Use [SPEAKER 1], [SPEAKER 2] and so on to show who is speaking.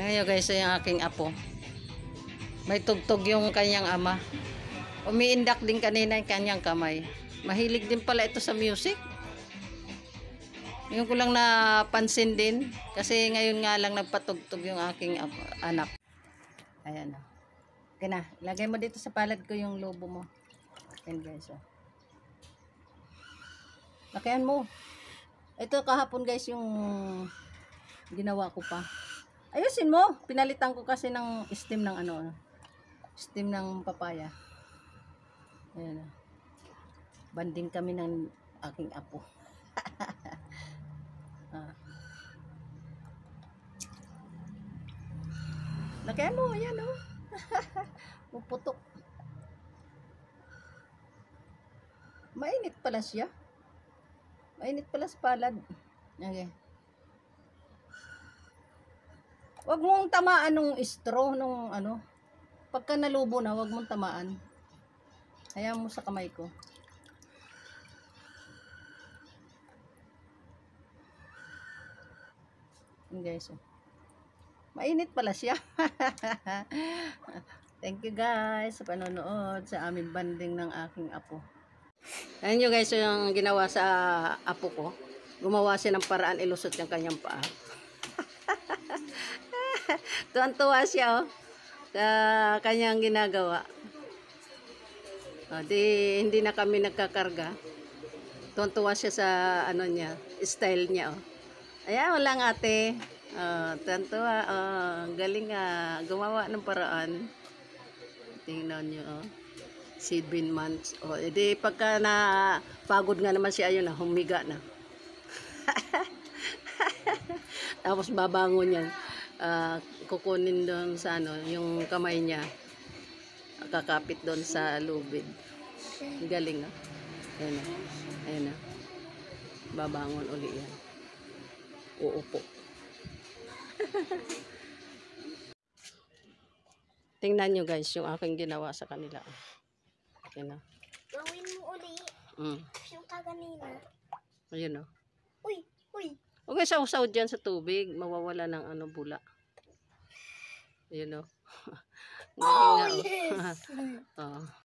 [SPEAKER 1] Ngayon guys, yung aking apo. May tugtog yung kanyang ama. Umiindak din kanina yung kanyang kamay. Mahilig din pala ito sa music. Yung ko lang napansin din. Kasi ngayon nga lang nagpatugtog yung aking anak. Ayan. Okay na. Lagay mo dito sa palad ko yung lobo mo. Ayan guys. Oh. Lakayan mo. Ito kahapon guys yung ginawa ko pa. Ayusin mo. Pinalitan ko kasi ng stem ng ano. Stem ng papaya. Ayan. Banding kami ng aking apo. Lakayan mo. Ayan o. Puputok. Mainit pala siya. Mainit pala sa palad. Okay. Huwag mong tamaan ng straw nung ano. Pagka nalubo na, huwag mong tamaan. Hayaan mo sa kamay ko. Yun guys. Mainit pala siya. Thank you guys sa panonood sa aming banding ng aking apo. Ayan nyo guys yung ginawa sa apo ko. Gumawa siya ng paraan ilusot yung kanyang paa. Tuwan-tuwa siya oh. Sa kanyang ginagawa. Hindi na kami nagkakarga. Tuwan-tuwa siya sa ano niya, style niya oh. Ayan walang ate. Tuwan-tuwa. Galing gumawa ng paraan. Tingnan nyo oh. 7 months. O, edi pagka na pagod nga naman siya, ayun na, humiga na. Tapos babangon yan. Kukunin doon sa ano, yung kamay niya. Kakapit doon sa lubid. Galing ah. Ayun na. Ayun na. Babangon uli yan. Uupo. Tingnan nyo guys, yung aking ginawa sa kanila. Yan o.
[SPEAKER 2] Gawin mo uli. Yung kaganina.
[SPEAKER 1] Ayun o.
[SPEAKER 2] Uy, uy.
[SPEAKER 1] Okay, sausaw dyan sa tubig. Mawawala ng ano, bula. Ayun o.
[SPEAKER 2] Oh, yes.
[SPEAKER 1] Oh.